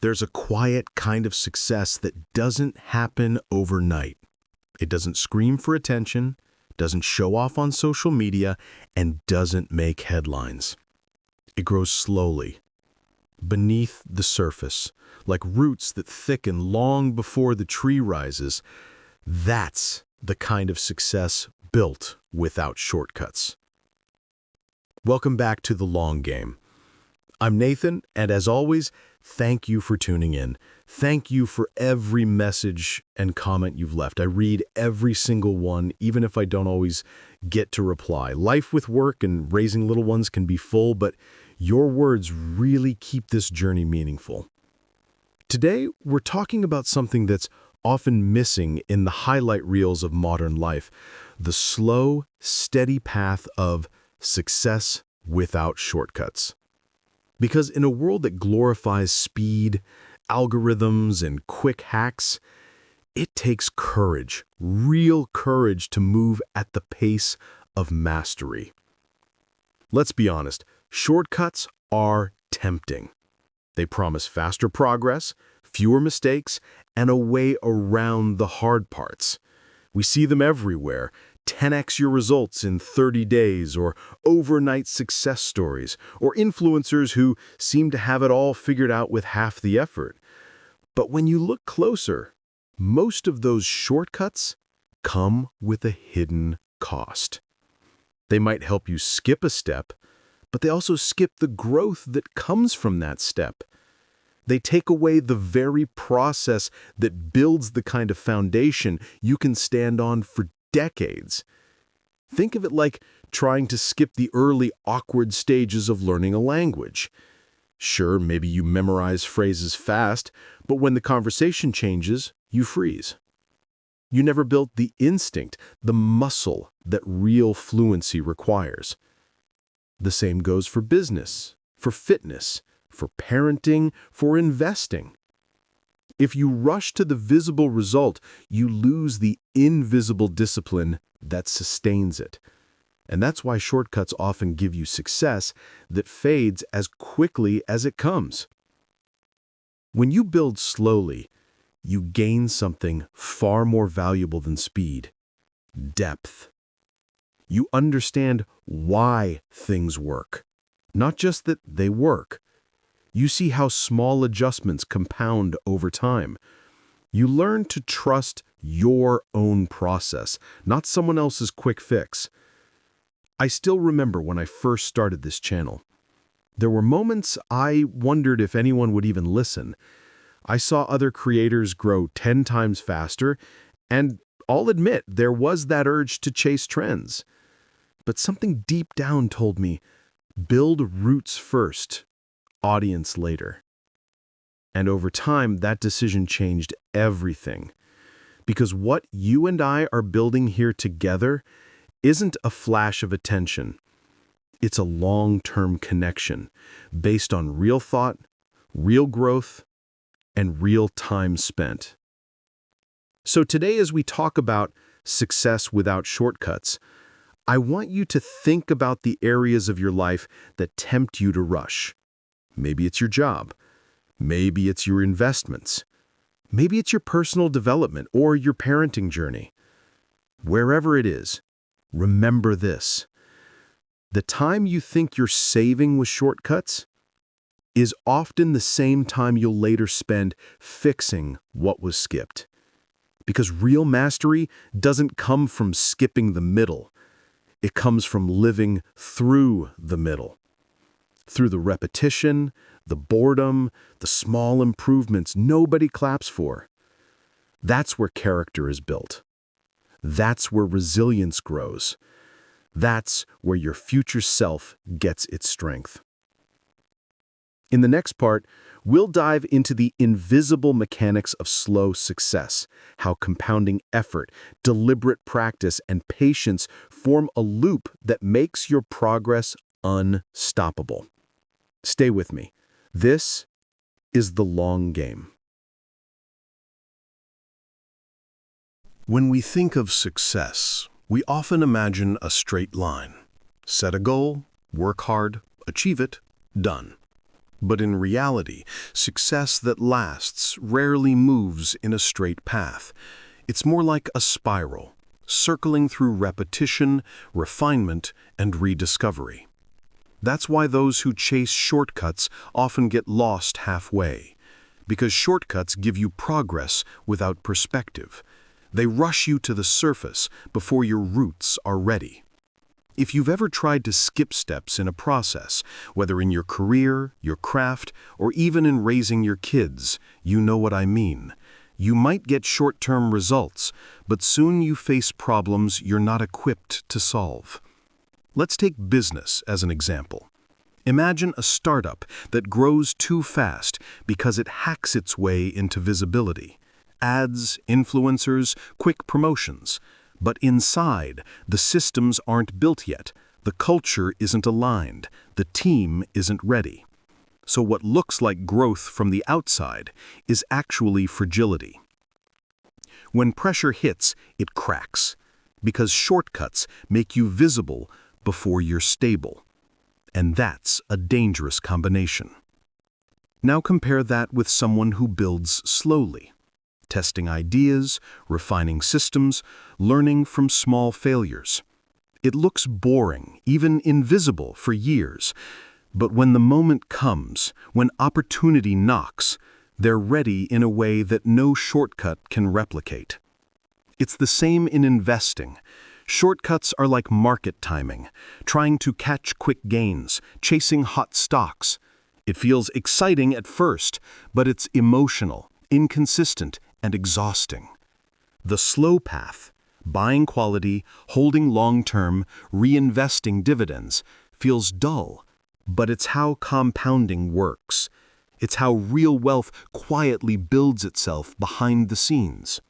There's a quiet kind of success that doesn't happen overnight. It doesn't scream for attention, doesn't show off on social media, and doesn't make headlines. It grows slowly, beneath the surface, like roots that thicken long before the tree rises. That's the kind of success built without shortcuts. Welcome back to The Long Game. I'm Nathan, and as always, thank you for tuning in. Thank you for every message and comment you've left. I read every single one, even if I don't always get to reply. Life with work and raising little ones can be full, but your words really keep this journey meaningful. Today, we're talking about something that's often missing in the highlight reels of modern life, the slow, steady path of success without shortcuts. Because in a world that glorifies speed, algorithms, and quick hacks, it takes courage, real courage, to move at the pace of mastery. Let's be honest, shortcuts are tempting. They promise faster progress, fewer mistakes, and a way around the hard parts. We see them everywhere. 10x your results in 30 days, or overnight success stories, or influencers who seem to have it all figured out with half the effort. But when you look closer, most of those shortcuts come with a hidden cost. They might help you skip a step, but they also skip the growth that comes from that step. They take away the very process that builds the kind of foundation you can stand on for decades. Think of it like trying to skip the early awkward stages of learning a language. Sure, maybe you memorize phrases fast, but when the conversation changes, you freeze. You never built the instinct, the muscle that real fluency requires. The same goes for business, for fitness, for parenting, for investing. If you rush to the visible result, you lose the invisible discipline that sustains it. And that's why shortcuts often give you success that fades as quickly as it comes. When you build slowly, you gain something far more valuable than speed: depth. You understand why things work, not just that they work. You see how small adjustments compound over time. You learn to trust your own process, not someone else's quick fix. I still remember when I first started this channel. There were moments I wondered if anyone would even listen. I saw other creators grow 10 times faster, and I'll admit there was that urge to chase trends. But something deep down told me, build roots first, audience later. And over time, that decision changed everything. Because what you and I are building here together isn't a flash of attention. It's a long-term connection based on real thought, real growth, and real time spent. So today, as we talk about success without shortcuts, I want you to think about the areas of your life that tempt you to rush. Maybe it's your job. Maybe it's your investments. Maybe it's your personal development or your parenting journey. Wherever it is, remember this: the time you think you're saving with shortcuts is often the same time you'll later spend fixing what was skipped. Because real mastery doesn't come from skipping the middle. It comes from living through the middle. Through the repetition, the boredom, the small improvements nobody claps for. That's where character is built. That's where resilience grows. That's where your future self gets its strength. In the next part, we'll dive into the invisible mechanics of slow success, how compounding effort, deliberate practice, and patience form a loop that makes your progress unstoppable. Stay with me. This is The Long Game. When we think of success, we often imagine a straight line. Set a goal, work hard, achieve it, done. But in reality, success that lasts rarely moves in a straight path. It's more like a spiral, circling through repetition, refinement, and rediscovery. That's why those who chase shortcuts often get lost halfway, because shortcuts give you progress without perspective. They rush you to the surface before your roots are ready. If you've ever tried to skip steps in a process, whether in your career, your craft, or even in raising your kids, you know what I mean. You might get short-term results, but soon you face problems you're not equipped to solve. Let's take business as an example. Imagine a startup that grows too fast because it hacks its way into visibility. Ads, influencers, quick promotions. But inside, the systems aren't built yet, the culture isn't aligned, the team isn't ready. So what looks like growth from the outside is actually fragility. When pressure hits, it cracks, because shortcuts make you visible before you're stable. And that's a dangerous combination. Now compare that with someone who builds slowly. Testing ideas, refining systems, learning from small failures. It looks boring, even invisible for years, but when the moment comes, when opportunity knocks, they're ready in a way that no shortcut can replicate. It's the same in investing. Shortcuts are like market timing, trying to catch quick gains, chasing hot stocks. It feels exciting at first, but it's emotional, inconsistent, and exhausting. The slow path, buying quality, holding long-term, reinvesting dividends, feels dull, but it's how compounding works. It's how real wealth quietly builds itself behind the scenes.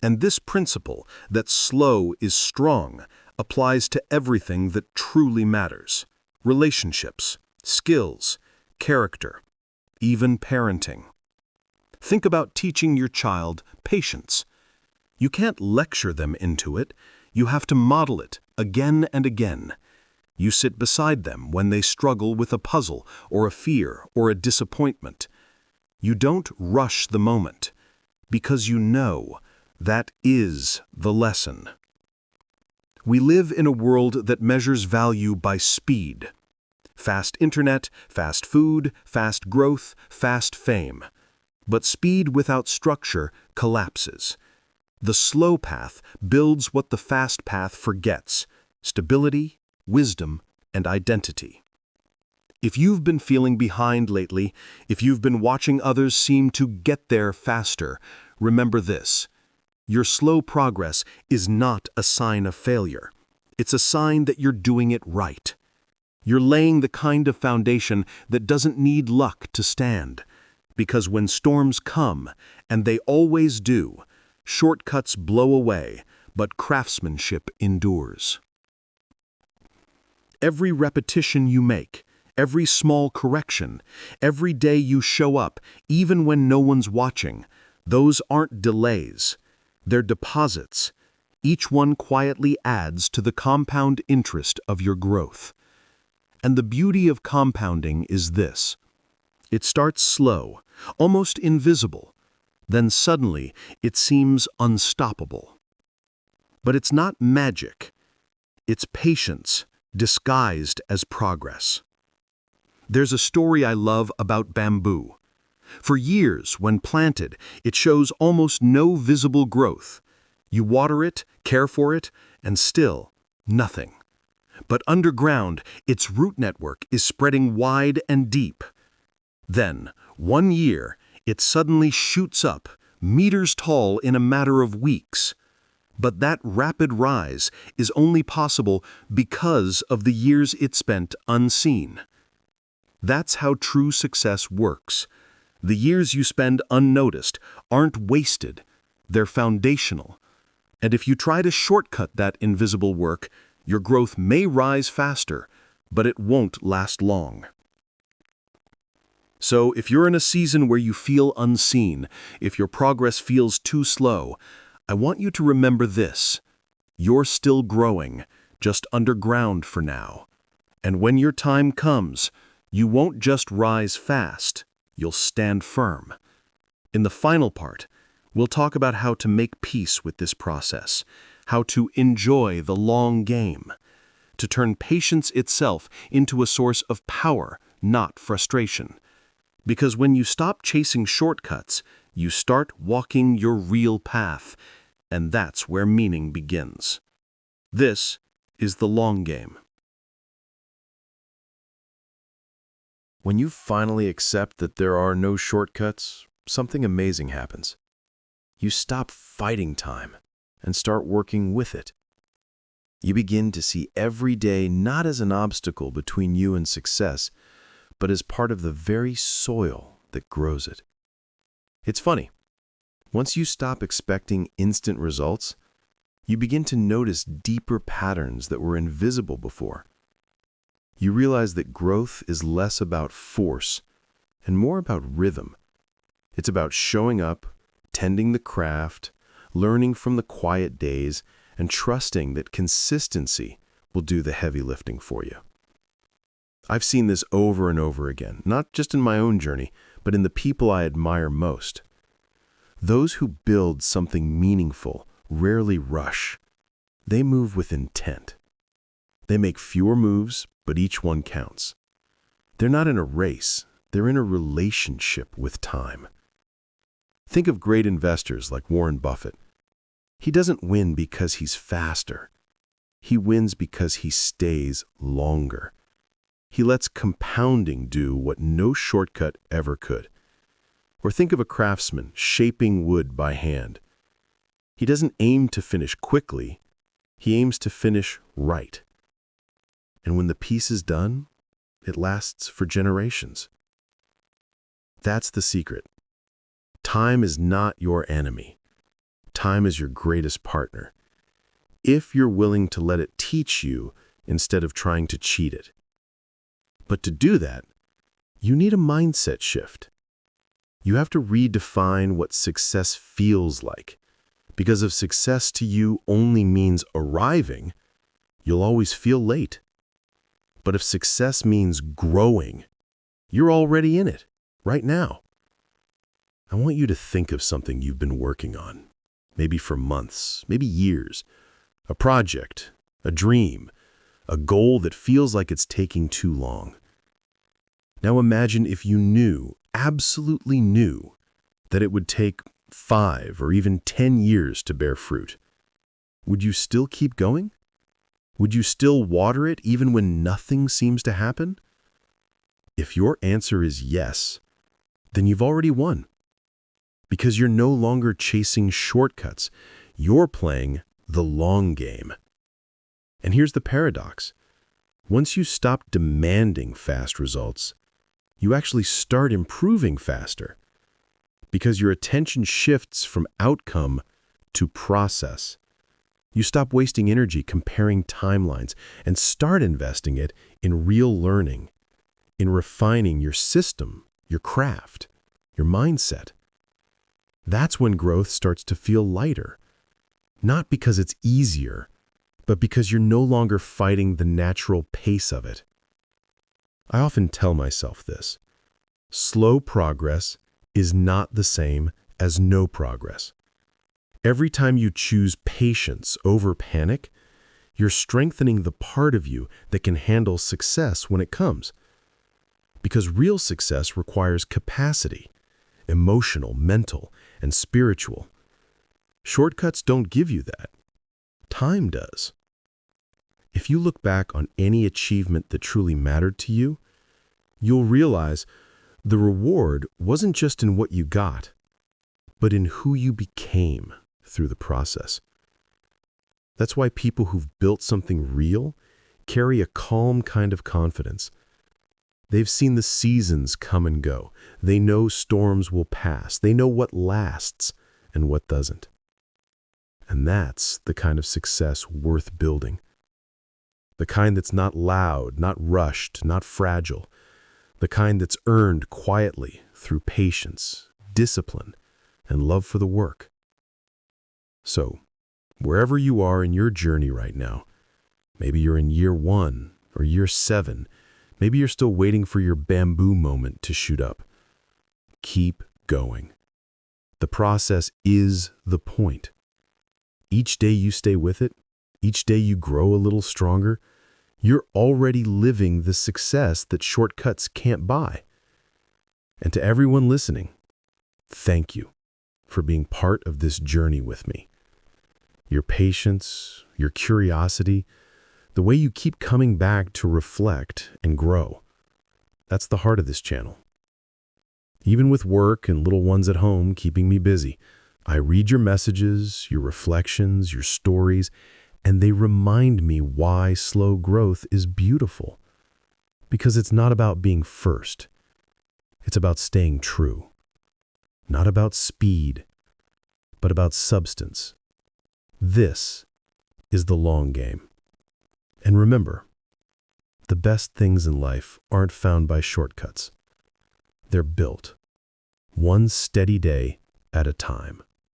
And this principle, that slow is strong, applies to everything that truly matters. Relationships, skills, character, even parenting. Think about teaching your child patience. You can't lecture them into it. You have to model it again and again. You sit beside them when they struggle with a puzzle or a fear or a disappointment. You don't rush the moment, because you know that is the lesson. We live in a world that measures value by speed. Fast internet, fast food, fast growth, fast fame. But speed without structure collapses. The slow path builds what the fast path forgets: stability, wisdom, and identity. If you've been feeling behind lately, if you've been watching others seem to get there faster, remember this: your slow progress is not a sign of failure. It's a sign that you're doing it right. You're laying the kind of foundation that doesn't need luck to stand. Because when storms come, and they always do, shortcuts blow away, but craftsmanship endures. Every repetition you make, every small correction, every day you show up, even when no one's watching, those aren't delays. They're deposits. Each one quietly adds to the compound interest of your growth. And the beauty of compounding is this: it starts slow, almost invisible. Then suddenly, it seems unstoppable. But it's not magic. It's patience, disguised as progress. There's a story I love about bamboo. For years, when planted, it shows almost no visible growth. You water it, care for it, and still, nothing. But underground, its root network is spreading wide and deep. Then, one year, it suddenly shoots up, meters tall in a matter of weeks. But that rapid rise is only possible because of the years it spent unseen. That's how true success works. The years you spend unnoticed aren't wasted, they're foundational. And if you try to shortcut that invisible work, your growth may rise faster, but it won't last long. So if you're in a season where you feel unseen, if your progress feels too slow, I want you to remember this: you're still growing, just underground for now. And when your time comes, You won't just rise fast, you'll stand firm. In the final part, we'll talk about how to make peace with this process, how to enjoy the long game, to turn patience itself into a source of power, not frustration. Because when you stop chasing shortcuts, you start walking your real path, and that's where meaning begins. This is the long game. When you finally accept that there are no shortcuts, something amazing happens. You stop fighting time and start working with it. You begin to see every day not as an obstacle between you and success, but as part of the very soil that grows it. It's funny. Once you stop expecting instant results, you begin to notice deeper patterns that were invisible before. You realize that growth is less about force and more about rhythm. It's about showing up, tending the craft, learning from the quiet days, and trusting that consistency will do the heavy lifting for you. I've seen this over and over again, not just in my own journey, but in the people I admire most. Those who build something meaningful rarely rush. They move with intent. They make fewer moves, but each one counts. They're not in a race, they're in a relationship with time. Think of great investors like Warren Buffett. He doesn't win because he's faster. He wins because he stays longer. He lets compounding do what no shortcut ever could. Or think of a craftsman shaping wood by hand. He doesn't aim to finish quickly, he aims to finish right. And when the piece is done, it lasts for generations. That's the secret. Time is not your enemy. Time is your greatest partner, if you're willing to let it teach you instead of trying to cheat it. But to do that, you need a mindset shift. You have to redefine what success feels like. Because if success to you only means arriving, you'll always feel late. But if success means growing, you're already in it, right now. I want you to think of something you've been working on, maybe for months, maybe years. A project, a dream, a goal that feels like it's taking too long. Now imagine if you knew, absolutely knew, that it would take 5 or even 10 years to bear fruit. Would you still keep going? Would you still water it even when nothing seems to happen? If your answer is yes, then you've already won. Because you're no longer chasing shortcuts, you're playing the long game. And here's the paradox. Once you stop demanding fast results, you actually start improving faster. Because your attention shifts from outcome to process. You stop wasting energy comparing timelines and start investing it in real learning, in refining your system, your craft, your mindset. That's when growth starts to feel lighter, not because it's easier, but because you're no longer fighting the natural pace of it. I often tell myself this: slow progress is not the same as no progress. Every time you choose patience over panic, you're strengthening the part of you that can handle success when it comes. Because real success requires capacity, emotional, mental, and spiritual. Shortcuts don't give you that. Time does. If you look back on any achievement that truly mattered to you, you'll realize the reward wasn't just in what you got, but in who you became through the process. That's why people who've built something real carry a calm kind of confidence. They've seen the seasons come and go. They know storms will pass. They know what lasts and what doesn't. And that's the kind of success worth building. The kind that's not loud, not rushed, not fragile. The kind that's earned quietly through patience, discipline, and love for the work. So, wherever you are in your journey right now, maybe you're in year 1 or year 7, Maybe you're still waiting for your bamboo moment to shoot up. Keep going. The process is the point. Each day you stay with it, each day you grow a little stronger, you're already living the success that shortcuts can't buy. And to everyone listening, thank you for being part of this journey with me. Your patience, your curiosity, the way you keep coming back to reflect and grow. That's the heart of this channel. Even with work and little ones at home keeping me busy, I read your messages, your reflections, your stories, and they remind me why slow growth is beautiful. Because it's not about being first. It's about staying true. Not about speed, but about substance. This is the long game. And remember, the best things in life aren't found by shortcuts. They're built, one steady day at a time.